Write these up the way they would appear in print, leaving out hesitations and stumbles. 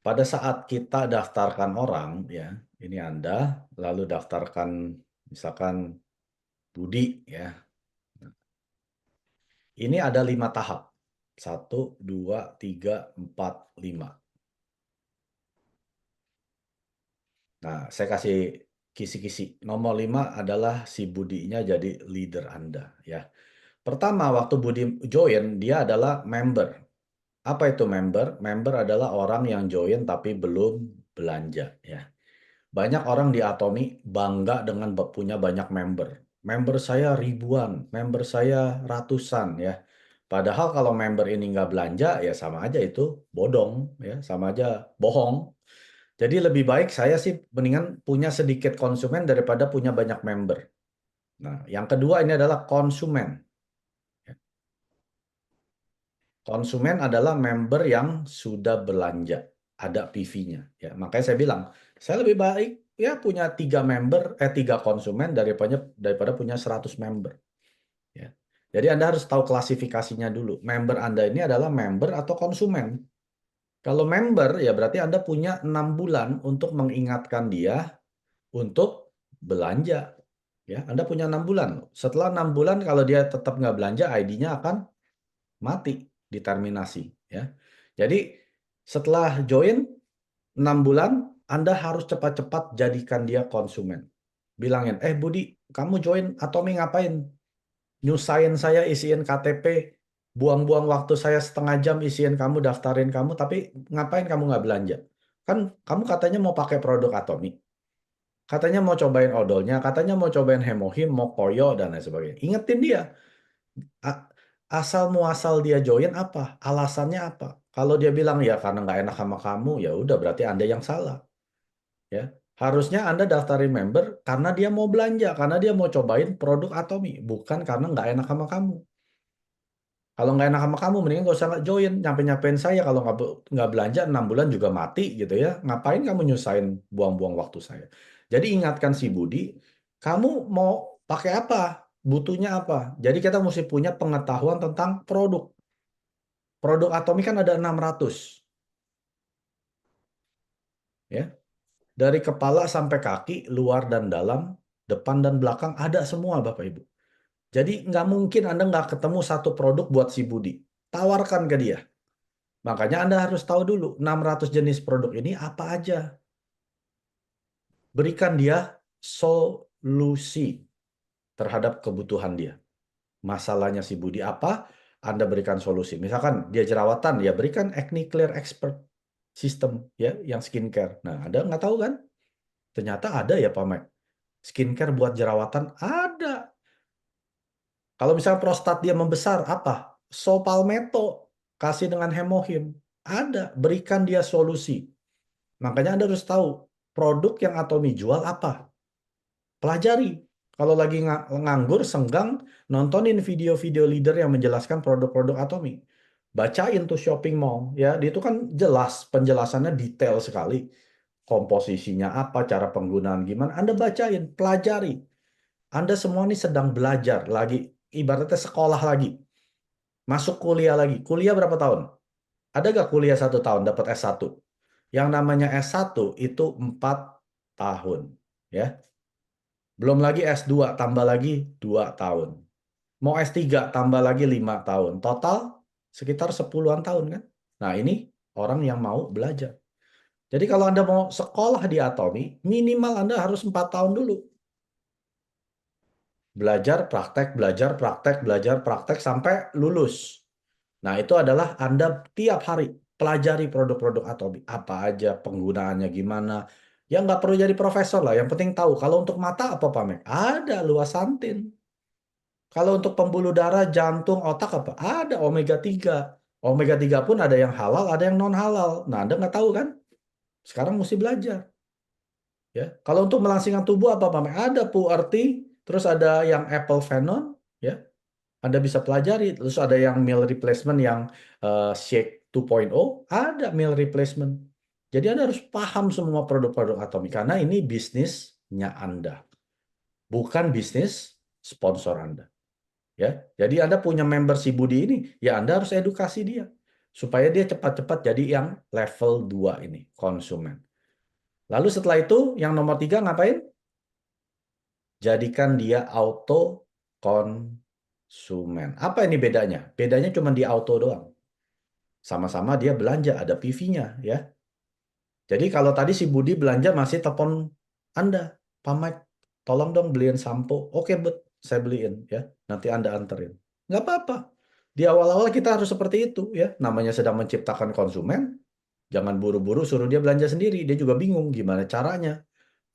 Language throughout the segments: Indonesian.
Pada saat kita daftarkan orang, ya, ini Anda, lalu daftarkan misalkan Budi, ya. Ini ada 5 tahap. 1, 2, 3, 4, 5. Nah, saya kasih kisi-kisi. Nomor 5 adalah si Budinya jadi leader Anda, ya. Pertama, waktu Budi join, dia adalah member. Apa itu member? Member adalah orang yang join tapi belum belanja, ya. Banyak orang di Atomi bangga dengan punya banyak member. Member saya ribuan, member saya ratusan, ya. Padahal kalau member ini nggak belanja, ya sama aja itu bodong, ya, sama aja bohong. Jadi lebih baik saya sih mendingan punya sedikit konsumen daripada punya banyak member. Nah, yang kedua ini adalah konsumen. Konsumen adalah member yang sudah belanja, ada PV-nya. Ya, makanya saya bilang, saya lebih baik ya punya 3 konsumen daripada punya 100 member. Ya. Jadi Anda harus tahu klasifikasinya dulu. Member Anda ini adalah member atau konsumen. Kalau member ya berarti Anda punya 6 bulan untuk mengingatkan dia untuk belanja. Ya, Anda punya 6 bulan. Setelah 6 bulan kalau dia tetap nggak belanja, ID-nya akan mati, diterminasi. Ya. Jadi setelah join 6 bulan, Anda harus cepat-cepat jadikan dia konsumen. Bilangin, Budi, kamu join Atomi ngapain? Nyusahin saya isiin KTP, buang-buang waktu saya setengah jam isiin kamu, daftarin kamu, tapi ngapain kamu nggak belanja? Kan kamu katanya mau pakai produk Atomi. Katanya mau cobain odolnya, katanya mau cobain Hemohim, mau Koyo, dan lain sebagainya. Ingetin dia, asal muasal dia join apa? Alasannya apa? Kalau dia bilang ya karena nggak enak sama kamu, ya udah berarti Anda yang salah. Ya, harusnya Anda daftarin member karena dia mau belanja, karena dia mau cobain produk Atomi, bukan karena nggak enak sama kamu. Kalau nggak enak sama kamu, mendingan nggak usah join, nyampe-nyampein saya. Kalau nggak belanja 6 bulan juga mati gitu ya. Ngapain kamu nyusahin buang-buang waktu saya? Jadi ingatkan si Budi, kamu mau pakai apa? Butuhnya apa? Jadi kita mesti punya pengetahuan tentang produk. Produk Atomi kan ada 600. Ya. Dari kepala sampai kaki, luar dan dalam, depan dan belakang, ada semua Bapak Ibu. Jadi nggak mungkin Anda nggak ketemu satu produk buat si Budi. Tawarkan ke dia. Makanya Anda harus tahu dulu 600 jenis produk ini apa aja. Berikan dia solusi terhadap kebutuhan dia. Masalahnya si Budi apa? Anda berikan solusi. Misalkan dia jerawatan, ya berikan Acne Clear Expert System ya, yang skincare. Nah, Anda nggak tahu kan? Ternyata ada ya Pak Mike. Skincare buat jerawatan ada. Kalau misalnya prostat dia membesar, apa? Sopalmeto. Kasih dengan hemohim. Ada. Berikan dia solusi. Makanya Anda harus tahu produk yang Atomi jual apa. Pelajari. Kalau lagi nganggur, senggang, nontonin video-video leader yang menjelaskan produk-produk Atomi. Bacain tuh shopping mall. Ya, itu kan jelas, penjelasannya detail sekali. Komposisinya apa, cara penggunaan gimana. Anda bacain, pelajari. Anda semua ini sedang belajar lagi. Ibaratnya sekolah lagi. Masuk kuliah lagi. Kuliah berapa tahun? Ada gak kuliah 1 tahun dapat S1? Yang namanya S1 itu 4 tahun. Ya. Belum lagi S2 tambah lagi 2 tahun. Mau S3 tambah lagi 5 tahun. Total sekitar 10-an tahun kan? Nah ini orang yang mau belajar. Jadi kalau Anda mau sekolah di Atomi, minimal Anda harus 4 tahun dulu. Belajar, praktek, belajar, praktek, belajar, praktek sampai lulus. Nah, itu adalah Anda tiap hari pelajari produk-produk Atomi. Apa aja, penggunaannya gimana. Ya nggak perlu jadi profesor lah, yang penting tahu. Kalau untuk mata apa, Pak Mek? Ada luasantin. Kalau untuk pembuluh darah, jantung, otak apa? Ada omega 3. Omega 3 pun ada yang halal, ada yang non-halal. Nah, Anda nggak tahu kan? Sekarang mesti belajar. Ya, kalau untuk melangsingkan tubuh apa, Pak Mek? Ada PuRT, terus ada yang Apple Venom, ya. Anda bisa pelajari. Terus ada yang meal replacement yang Shake 2.0, ada meal replacement. Jadi Anda harus paham semua produk-produk Atomi karena ini bisnisnya Anda, bukan bisnis sponsor Anda. Ya, jadi Anda punya member si Budi ini, ya Anda harus edukasi dia. supaya dia cepat-cepat jadi yang level 2 ini, konsumen. Lalu setelah itu, yang nomor 3 ngapain? Jadikan dia auto konsumen. Apa ini bedanya? Bedanya cuma di auto doang. Sama-sama dia belanja, ada PV-nya ya. Jadi kalau tadi si Budi belanja masih telepon Anda, Pak Mike, tolong dong beliin sampo. Oke, bet, saya beliin ya. Nanti Anda anterin. Nggak apa-apa. Di awal-awal kita harus seperti itu ya. Namanya sedang menciptakan konsumen, jangan buru-buru suruh dia belanja sendiri. Dia juga bingung gimana caranya.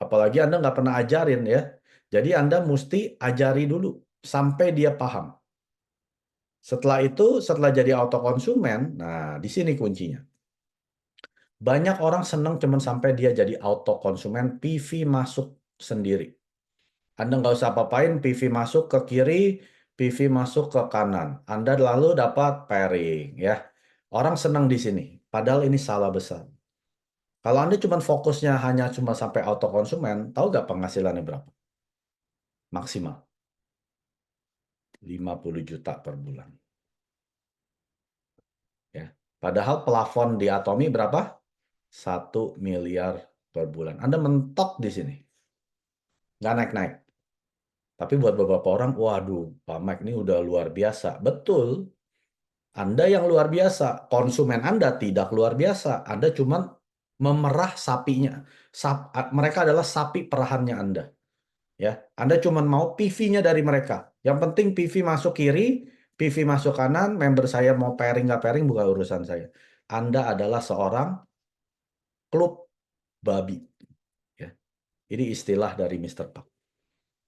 Apalagi Anda nggak pernah ajarin ya. Jadi Anda mesti ajari dulu sampai dia paham. Setelah itu, setelah jadi auto konsumen, nah di sini kuncinya. Banyak orang senang cuman sampai dia jadi auto konsumen, PV masuk sendiri. Anda nggak usah apa-apain, PV masuk ke kiri, PV masuk ke kanan. Anda lalu dapat pairing ya. Orang senang di sini, padahal ini salah besar. Kalau Anda cuma fokusnya hanya cuma sampai auto konsumen, tahu nggak penghasilannya berapa? Maksimal 50 juta per bulan. Ya. Padahal plafon di Atomi berapa? 1 miliar per bulan. Anda mentok di sini. Nggak naik-naik. Tapi buat beberapa orang, waduh, Pak Mike ini udah luar biasa. Betul, Anda yang luar biasa. Konsumen Anda tidak luar biasa. Anda cuma memerah sapinya. Mereka adalah sapi perahannya Anda. Ya, Anda cuma mau PV-nya dari mereka. Yang penting PV masuk kiri, PV masuk kanan, member saya mau pairing nggak pairing bukan urusan saya. Anda adalah seorang klub babi. Ya. Ini istilah dari Mr. Park.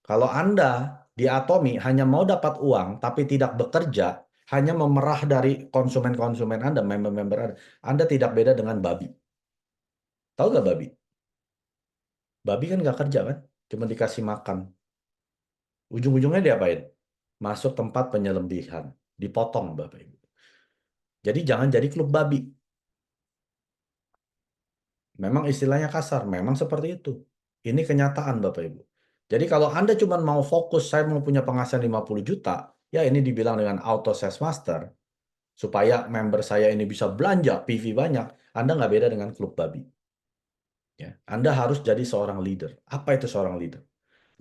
Kalau Anda di Atomi hanya mau dapat uang tapi tidak bekerja, hanya memerah dari konsumen-konsumen Anda, member-member Anda tidak beda dengan babi. Tahu nggak babi? Babi kan nggak kerja kan? Cuma dikasih makan. Ujung-ujungnya diapain? Masuk tempat penyembelihan. Dipotong Bapak Ibu. Jadi jangan jadi klub babi. Memang istilahnya kasar, memang seperti itu. Ini kenyataan Bapak Ibu. Jadi kalau Anda cuma mau fokus, saya mau punya penghasilan 50 juta, ya ini dibilang dengan auto sales master, supaya member saya ini bisa belanja PV banyak, Anda nggak beda dengan klub babi. Ya. Anda harus jadi seorang leader. Apa itu seorang leader?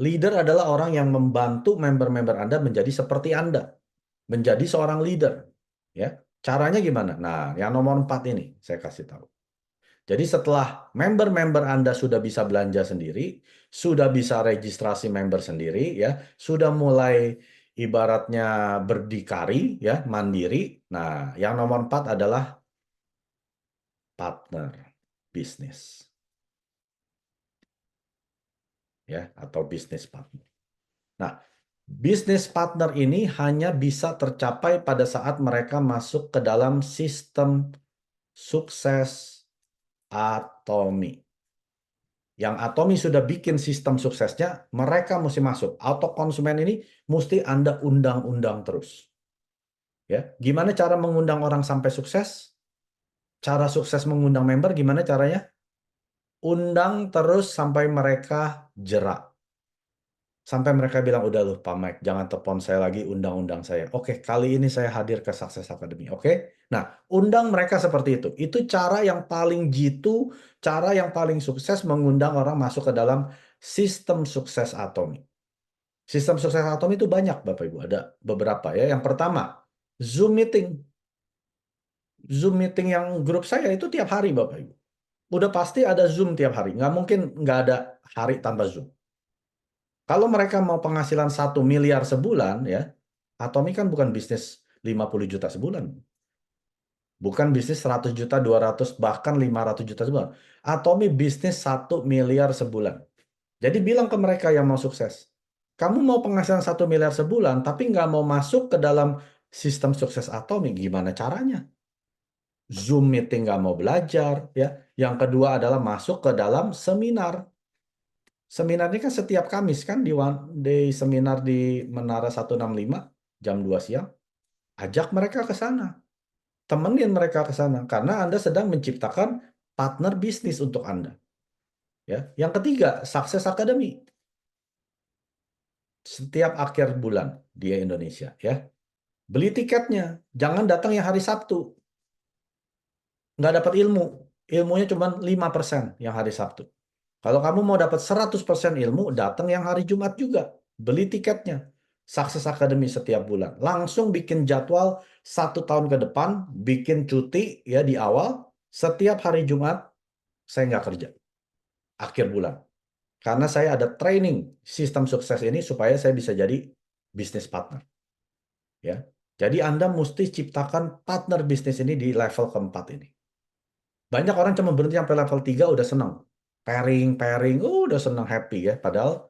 Leader adalah orang yang membantu member-member Anda menjadi seperti Anda. Menjadi seorang leader. Ya. Caranya gimana? Nah, yang nomor 4 ini saya kasih tahu. Jadi setelah member-member Anda sudah bisa belanja sendiri, sudah bisa registrasi member sendiri, ya, sudah mulai ibaratnya berdikari, ya, mandiri. Nah, yang nomor 4 adalah partner bisnis, ya, atau bisnis partner. Nah, bisnis partner ini hanya bisa tercapai pada saat mereka masuk ke dalam sistem sukses Atomi. Yang Atomi sudah bikin sistem suksesnya, mereka mesti masuk. Auto konsumen ini mesti Anda undang-undang terus. Ya, gimana cara mengundang orang sampai sukses? Cara sukses mengundang member gimana caranya? Undang terus sampai mereka jerak. Sampai mereka bilang, udah loh Pak Mike, jangan telepon saya lagi, undang-undang saya. Oke, kali ini saya hadir ke Success Academy. Oke? Nah, undang mereka seperti itu. Itu cara yang paling jitu, cara yang paling sukses mengundang orang masuk ke dalam sistem sukses Atomi. Sistem sukses Atomi itu banyak, Bapak Ibu. Ada beberapa ya. Yang pertama, Zoom meeting. Zoom meeting yang grup saya itu tiap hari, Bapak Ibu. Udah pasti ada Zoom tiap hari. Nggak mungkin nggak ada hari tanpa Zoom. Kalau mereka mau penghasilan 1 miliar sebulan, ya, Atomi kan bukan bisnis 50 juta sebulan. Bukan bisnis 100 juta, 200, bahkan 500 juta sebulan. Atomi bisnis 1 miliar sebulan. Jadi bilang ke mereka yang mau sukses, kamu mau penghasilan 1 miliar sebulan, tapi nggak mau masuk ke dalam sistem sukses Atomi, gimana caranya? Zoom meeting nggak mau belajar, ya. Yang kedua adalah masuk ke dalam seminar. Seminar ini kan setiap Kamis kan di seminar di Menara 165 jam 2 siang. Ajak mereka ke sana. Temenin mereka ke sana karena Anda sedang menciptakan partner bisnis untuk Anda. Ya. Yang ketiga, Success Academy. Setiap akhir bulan di Indonesia, ya. Beli tiketnya, jangan datang yang hari Sabtu. nggak dapat ilmu. Ilmunya cuma 5% yang hari Sabtu. Kalau kamu mau dapat 100% ilmu, datang yang hari Jumat juga. Beli tiketnya. Success Academy setiap bulan. Langsung bikin jadwal 1 tahun ke depan, bikin cuti ya di awal. Setiap hari Jumat, saya nggak kerja. Akhir bulan. Karena saya ada training sistem sukses ini supaya saya bisa jadi bisnis partner. Ya. Jadi Anda mesti ciptakan partner bisnis ini di level keempat ini. Banyak orang cuma berhenti sampai level 3 udah senang. Pairing, pairing, udah senang happy ya. Padahal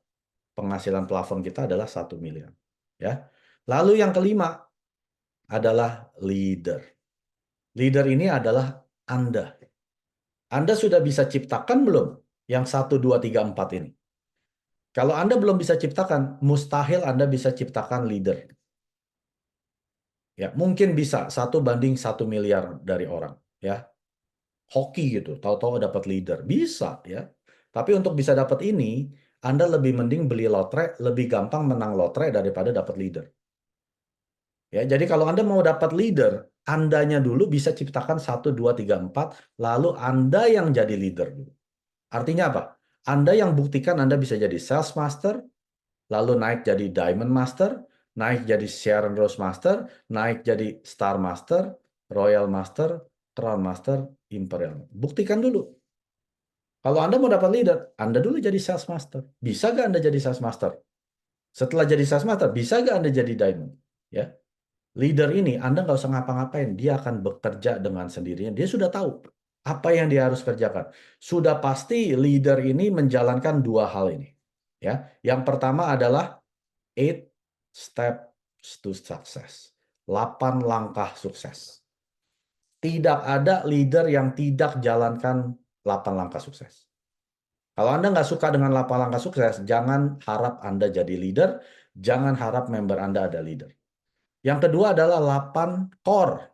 penghasilan plafon kita adalah 1 miliar. Ya. Lalu yang kelima adalah leader. Leader ini adalah Anda. Anda sudah bisa ciptakan belum yang 1, 2, 3, 4 ini? Kalau Anda belum bisa ciptakan, mustahil Anda bisa ciptakan leader. Ya, mungkin bisa 1 banding 1 miliar dari orang. Ya, hoki gitu, tahu-tahu dapat leader. Bisa ya. Tapi untuk bisa dapat ini, Anda lebih mending beli lotre, lebih gampang menang lotre daripada dapat leader. Ya, jadi kalau Anda mau dapat leader, Andanya dulu bisa ciptakan 1, 2, 3, 4, lalu Anda yang jadi leader dulu. Artinya apa? Anda yang buktikan Anda bisa jadi sales master, lalu naik jadi diamond master, naik jadi Sharon Rose master, naik jadi star master, royal master, crown master, imperial. Buktikan dulu. Kalau Anda mau dapat leader, Anda dulu jadi sales master. Bisa nggak Anda jadi sales master? Setelah jadi sales master, bisa nggak Anda jadi diamond? Ya, leader ini Anda nggak usah ngapa-ngapain, dia akan bekerja dengan sendirinya. Dia sudah tahu apa yang dia harus kerjakan. Sudah pasti leader ini menjalankan dua hal ini. Ya, yang pertama adalah 8 steps to success. 8 langkah sukses. Tidak ada leader yang tidak jalankan 8 langkah sukses. Kalau Anda nggak suka dengan 8 langkah sukses, jangan harap Anda jadi leader, jangan harap member Anda ada leader. Yang kedua adalah 8 core,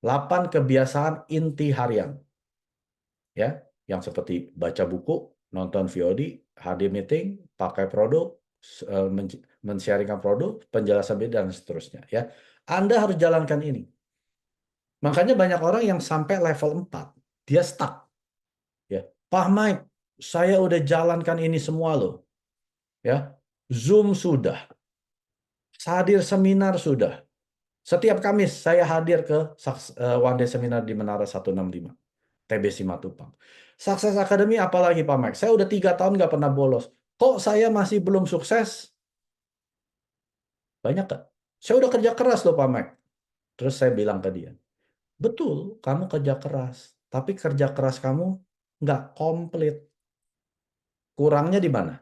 8 kebiasaan inti harian. Ya, yang seperti baca buku, nonton VOD, hadir meeting, pakai produk, men-sharingkan produk, penjelasan beda dan seterusnya ya. Anda harus jalankan ini. Makanya banyak orang yang sampai level 4, dia stuck ya. Pak Mike, saya udah jalankan ini semua loh. Ya. Zoom sudah, hadir seminar sudah. Setiap Kamis saya hadir ke One Day Seminar di Menara 165, TB Simatupang. Sukses Academy apalagi Pak Mike? Saya udah 3 tahun nggak pernah bolos. Kok saya masih belum sukses? Banyak kan? Saya udah kerja keras loh Pak Mike. Terus saya bilang ke dia, betul, kamu kerja keras. Tapi kerja keras kamu nggak komplit. Kurangnya di mana?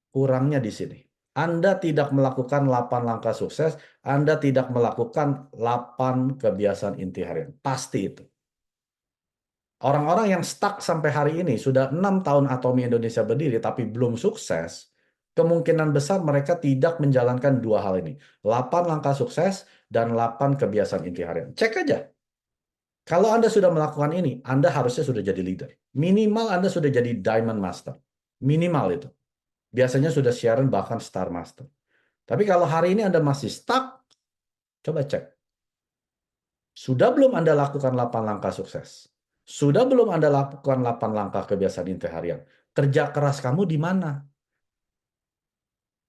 Kurangnya di sini. Anda tidak melakukan 8 langkah sukses, Anda tidak melakukan 8 kebiasaan inti harian. Pasti itu. Orang-orang yang stuck sampai hari ini, sudah 6 tahun Atomi Indonesia berdiri, tapi belum sukses, kemungkinan besar mereka tidak menjalankan dua hal ini. 8 langkah sukses dan 8 kebiasaan inti harian. Cek aja. Kalau Anda sudah melakukan ini, Anda harusnya sudah jadi leader. Minimal Anda sudah jadi Diamond Master. Minimal itu. Biasanya sudah Sharon bahkan Star Master. Tapi kalau hari ini Anda masih stuck, coba cek. Sudah belum Anda lakukan 8 langkah sukses? Sudah belum Anda lakukan 8 langkah kebiasaan inti harian? Kerja keras kamu di mana?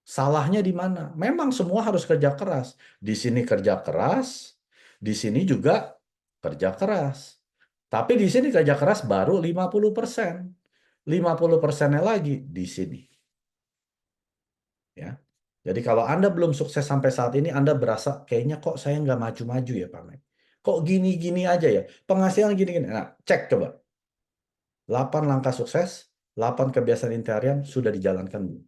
Salahnya di mana? Memang semua harus kerja keras. Di sini kerja keras, di sini juga kerja keras. Tapi di sini kerja keras baru 50%. 50%-nya lagi di sini. Ya. Jadi kalau Anda belum sukses sampai saat ini, Anda berasa kayaknya kok saya nggak maju-maju ya Pak Mek. Kok gini-gini aja ya? Penghasilan gini-gini. Nah, cek coba. 8 langkah sukses, 8 kebiasaan inti harian sudah dijalankan belum?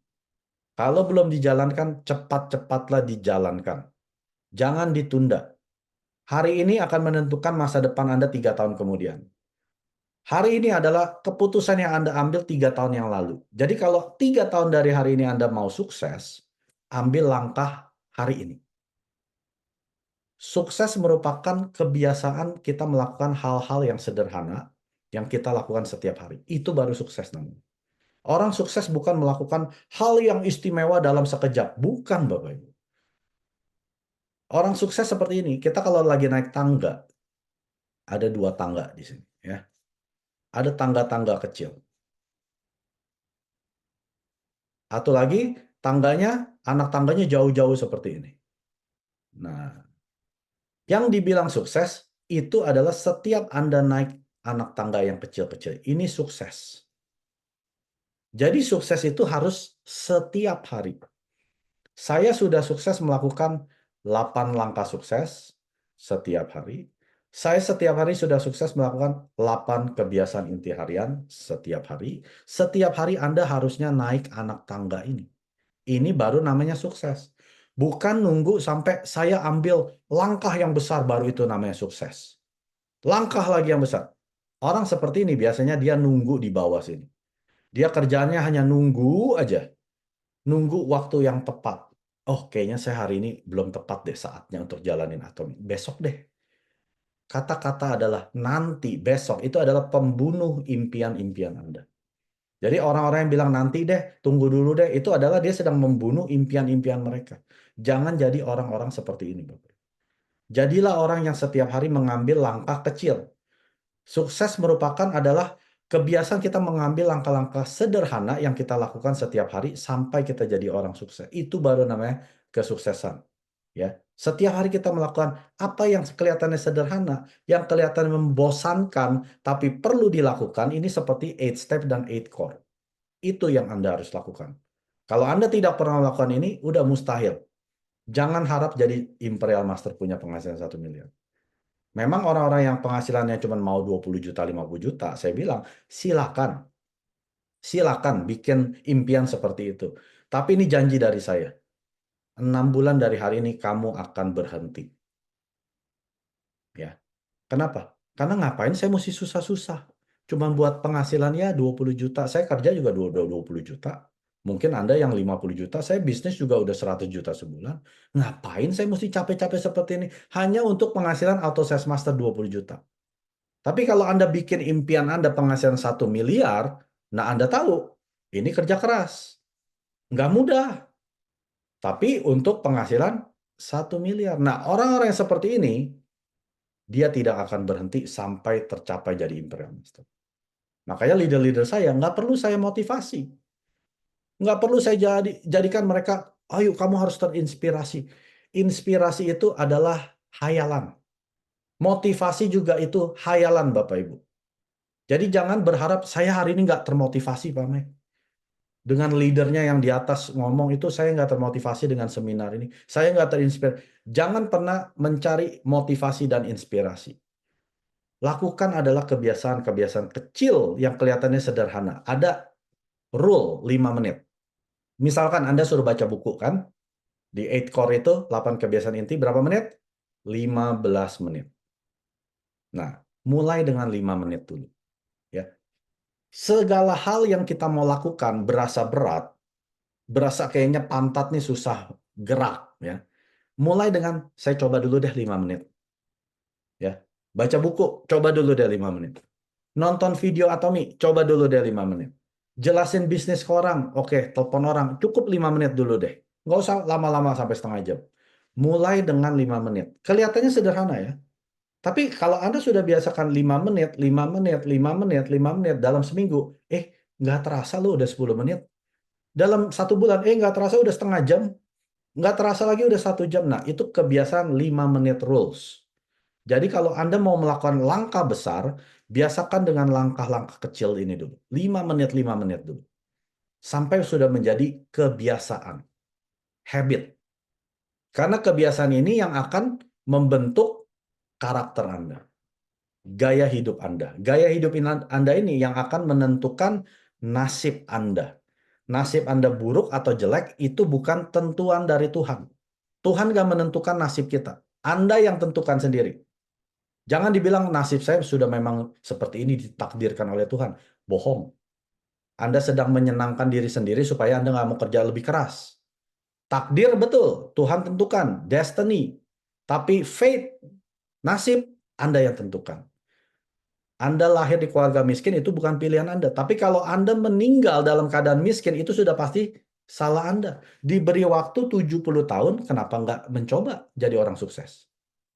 Kalau belum dijalankan, cepat-cepatlah dijalankan. Jangan ditunda. Hari ini akan menentukan masa depan Anda 3 tahun kemudian. Hari ini adalah keputusan yang Anda ambil 3 tahun yang lalu. Jadi kalau 3 tahun dari hari ini Anda mau sukses, ambil langkah hari ini. Sukses merupakan kebiasaan kita melakukan hal-hal yang sederhana yang kita lakukan setiap hari. Itu baru sukses namanya. Orang sukses bukan melakukan hal yang istimewa dalam sekejap. Bukan, Bapak Ibu. Orang sukses seperti ini. Kita kalau lagi naik tangga, ada 2 tangga di sini ya. Ada tangga-tangga kecil. Atau lagi tangganya, anak tangganya jauh-jauh seperti ini. Nah, yang dibilang sukses itu adalah setiap Anda naik anak tangga yang kecil-kecil. Ini sukses. Jadi sukses itu harus setiap hari. Saya sudah sukses melakukan 8 langkah sukses setiap hari. Saya setiap hari sudah sukses melakukan 8 kebiasaan inti harian setiap hari. Setiap hari Anda harusnya naik anak tangga ini. Ini baru namanya sukses. Bukan nunggu sampai saya ambil langkah yang besar baru itu namanya sukses. Langkah lagi yang besar. Orang seperti ini biasanya dia nunggu di bawah sini. Dia kerjaannya hanya nunggu aja. Nunggu waktu yang tepat. Oh, kayaknya saya hari ini belum tepat deh saatnya untuk jalanin atomi. Besok deh. Kata-kata adalah nanti, besok. Itu adalah pembunuh impian-impian Anda. Jadi orang-orang yang bilang nanti deh, tunggu dulu deh, itu adalah dia sedang membunuh impian-impian mereka. Jangan jadi orang-orang seperti ini, Bapak. Jadilah orang yang setiap hari mengambil langkah kecil. Sukses merupakan adalah kebiasaan kita mengambil langkah-langkah sederhana yang kita lakukan setiap hari sampai kita jadi orang sukses. Itu baru namanya kesuksesan. Ya, setiap hari kita melakukan apa yang kelihatannya sederhana, yang kelihatannya membosankan, tapi perlu dilakukan. Ini seperti 8 step dan 8 core. Itu yang Anda harus lakukan. Kalau Anda tidak pernah melakukan ini, udah mustahil. Jangan harap jadi Imperial Master punya penghasilan 1 miliar. Memang orang-orang yang penghasilannya cuma mau 20 juta, 50 juta, saya bilang silakan. Silakan bikin impian seperti itu. Tapi ini janji dari saya. 6 bulan dari hari ini kamu akan berhenti. Ya. Kenapa? Karena ngapain saya mesti susah-susah? Cuman buat penghasilan ya 20 juta. Saya kerja juga 20 juta. Mungkin Anda yang 50 juta, saya bisnis juga udah 100 juta sebulan. Ngapain saya mesti capek-capek seperti ini? Hanya untuk penghasilan auto sales master 20 juta. Tapi kalau Anda bikin impian Anda penghasilan 1 miliar, nah Anda tahu, ini kerja keras. Nggak mudah. Tapi untuk penghasilan 1 miliar. Nah, orang-orang yang seperti ini, dia tidak akan berhenti sampai tercapai jadi Imperial Master. Makanya leader-leader saya nggak perlu saya motivasi. Nggak perlu saya jadikan mereka, ayo kamu harus terinspirasi. Inspirasi itu adalah hayalan. Motivasi juga itu hayalan Bapak Ibu. Jadi jangan berharap saya hari ini nggak termotivasi Pak Mek. Dengan leadernya yang di atas ngomong itu saya nggak termotivasi dengan seminar ini. Saya nggak terinspirasi. Jangan pernah mencari motivasi dan inspirasi. Lakukan adalah kebiasaan-kebiasaan kecil yang kelihatannya sederhana. Ada rule 5 menit. Misalkan Anda suruh baca buku kan, di 8 core itu 8 kebiasaan inti berapa menit? 15 menit. Nah, mulai dengan 5 menit dulu. Ya. Segala hal yang kita mau lakukan berasa berat, berasa kayaknya pantat nih susah gerak. Ya. Mulai dengan saya coba dulu deh 5 menit. Ya. Baca buku, coba dulu deh 5 menit. Nonton video Atomi, coba dulu deh 5 menit. Jelasin bisnis ke orang, oke, telepon orang, cukup 5 menit dulu deh. Nggak usah lama-lama sampai setengah jam. Mulai dengan 5 menit. Kelihatannya sederhana ya. Tapi kalau Anda sudah biasakan 5 menit, 5 menit, 5 menit, 5 menit dalam seminggu, nggak terasa lu udah 10 menit. Dalam 1 bulan, nggak terasa udah setengah jam. Nggak terasa lagi udah 1 jam. Nah, itu kebiasaan 5 menit rules. Jadi kalau Anda mau melakukan langkah besar, biasakan dengan langkah-langkah kecil ini dulu. 5 menit dulu. Sampai sudah menjadi kebiasaan. Habit. Karena kebiasaan ini yang akan membentuk karakter Anda. Gaya hidup Anda. Gaya hidup Anda ini yang akan menentukan nasib Anda. Nasib Anda buruk atau jelek itu bukan tentuan dari Tuhan. Tuhan gak menentukan nasib kita. Anda yang tentukan sendiri. Jangan dibilang nasib saya sudah memang seperti ini ditakdirkan oleh Tuhan. Bohong. Anda sedang menyenangkan diri sendiri supaya Anda nggak mau kerja lebih keras. Takdir betul, Tuhan tentukan, destiny. Tapi fate, nasib, Anda yang tentukan. Anda lahir di keluarga miskin itu bukan pilihan Anda. Tapi kalau Anda meninggal dalam keadaan miskin itu sudah pasti salah Anda. Diberi waktu 70 tahun, kenapa nggak mencoba jadi orang sukses?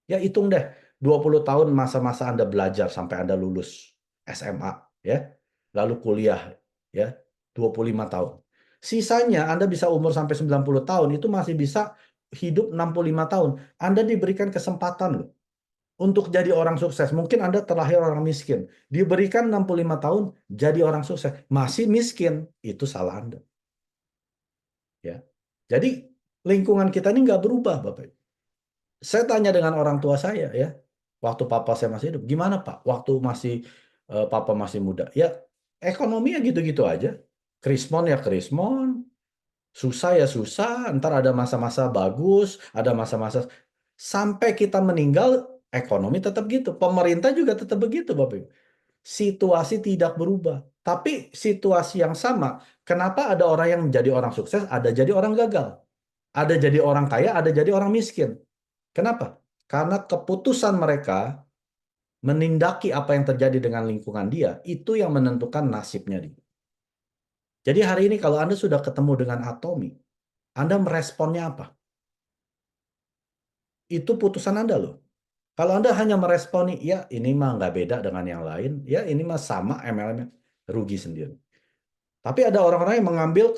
Ya hitung deh, 20 tahun masa-masa Anda belajar sampai Anda lulus SMA, ya. Lalu kuliah, ya, 25 tahun. Sisanya Anda bisa umur sampai 90 tahun, itu masih bisa hidup 65 tahun. Anda diberikan kesempatan loh untuk jadi orang sukses. Mungkin Anda terlahir orang miskin, diberikan 65 tahun jadi orang sukses, masih miskin, itu salah Anda. Ya. Jadi lingkungan kita ini nggak berubah, Bapak. Saya tanya dengan orang tua saya ya, waktu papa saya masih hidup, gimana Pak? Waktu papa masih muda, ya ekonomi ya gitu-gitu aja. Krismon ya krismon, susah ya susah. Ntar ada masa-masa bagus, ada masa-masa sampai kita meninggal, ekonomi tetap gitu. Pemerintah juga tetap begitu, Bapak Ibu. Situasi tidak berubah, tapi situasi yang sama. Kenapa ada orang yang menjadi orang sukses, ada jadi orang gagal, ada jadi orang kaya, ada jadi orang miskin? Kenapa? Karena keputusan mereka menindaki apa yang terjadi dengan lingkungan dia, itu yang menentukan nasibnya dia. Jadi hari ini kalau Anda sudah ketemu dengan Atomi, Anda meresponnya apa? Itu putusan Anda loh. Kalau Anda hanya meresponi, ya ini mah nggak beda dengan yang lain, ya ini mah sama MLM, rugi sendiri. Tapi ada orang-orang yang mengambil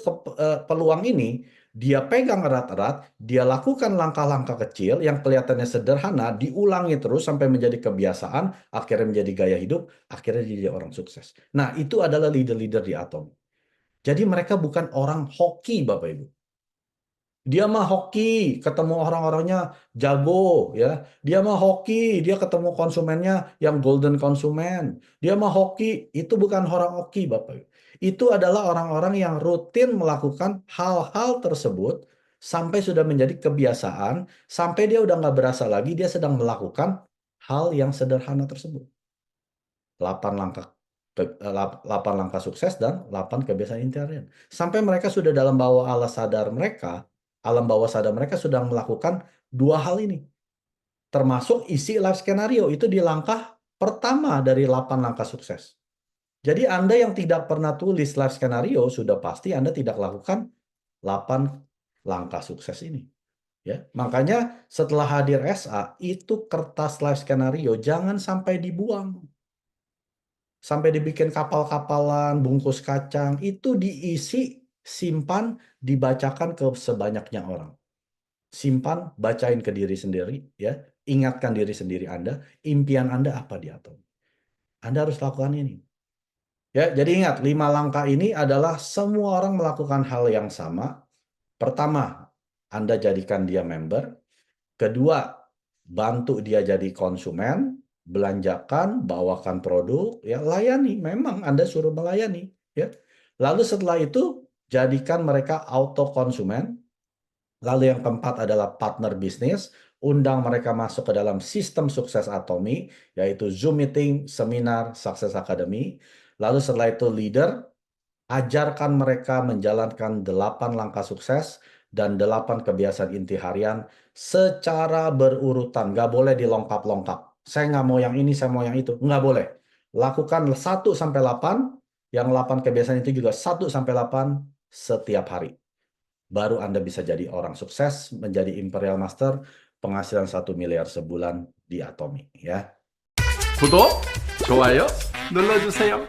peluang ini, dia pegang erat-erat, dia lakukan langkah-langkah kecil yang kelihatannya sederhana, diulangi terus sampai menjadi kebiasaan, akhirnya menjadi gaya hidup, akhirnya dia jadi orang sukses. Nah, itu adalah leader-leader di Atom. Jadi mereka bukan orang hoki, Bapak Ibu. Dia mah hoki, ketemu orang-orangnya jago, ya. Dia mah hoki, dia ketemu konsumennya yang golden konsumen. Dia mah hoki, itu bukan orang hoki, Bapak. Itu adalah orang-orang yang rutin melakukan hal-hal tersebut sampai sudah menjadi kebiasaan, sampai dia udah nggak berasa lagi dia sedang melakukan hal yang sederhana tersebut. 8 langkah 8 langkah sukses dan 8 kebiasaan inti. Sampai mereka sudah dalam bawah alam bawah sadar mereka sudah melakukan 2 hal ini. Termasuk isi life skenario itu di langkah pertama dari 8 langkah sukses. Jadi Anda yang tidak pernah tulis life skenario sudah pasti Anda tidak lakukan 8 langkah sukses ini. Ya, makanya setelah hadir SA itu kertas life skenario jangan sampai dibuang. Sampai dibikin kapal-kapalan, bungkus kacang, itu diisi, simpan, dibacakan ke sebanyaknya orang. Simpan, bacain ke diri sendiri, ya. Ingatkan diri sendiri Anda, impian Anda apa di atom. Anda harus lakukan ini. Ya, jadi ingat, 5 langkah ini adalah semua orang melakukan hal yang sama. Pertama, Anda jadikan dia member. Kedua, bantu dia jadi konsumen, belanjakan, bawakan produk, ya layani. Memang Anda suruh melayani, ya. Lalu setelah itu jadikan mereka auto konsumen. Lalu yang keempat adalah partner bisnis, undang mereka masuk ke dalam sistem sukses Atomi, yaitu Zoom meeting, seminar, Success Academy. Lalu setelah itu leader, ajarkan mereka menjalankan 8 langkah sukses dan 8 kebiasaan inti harian secara berurutan. Nggak boleh dilongkap-longkap. Saya nggak mau yang ini, saya mau yang itu. Nggak boleh. Lakukan 1-8, yang 8 kebiasaan itu juga 1-8 setiap hari. Baru Anda bisa jadi orang sukses, menjadi Imperial Master, penghasilan 1 miliar sebulan di Atomi. Ya. 구독, 좋아요 눌러주세요.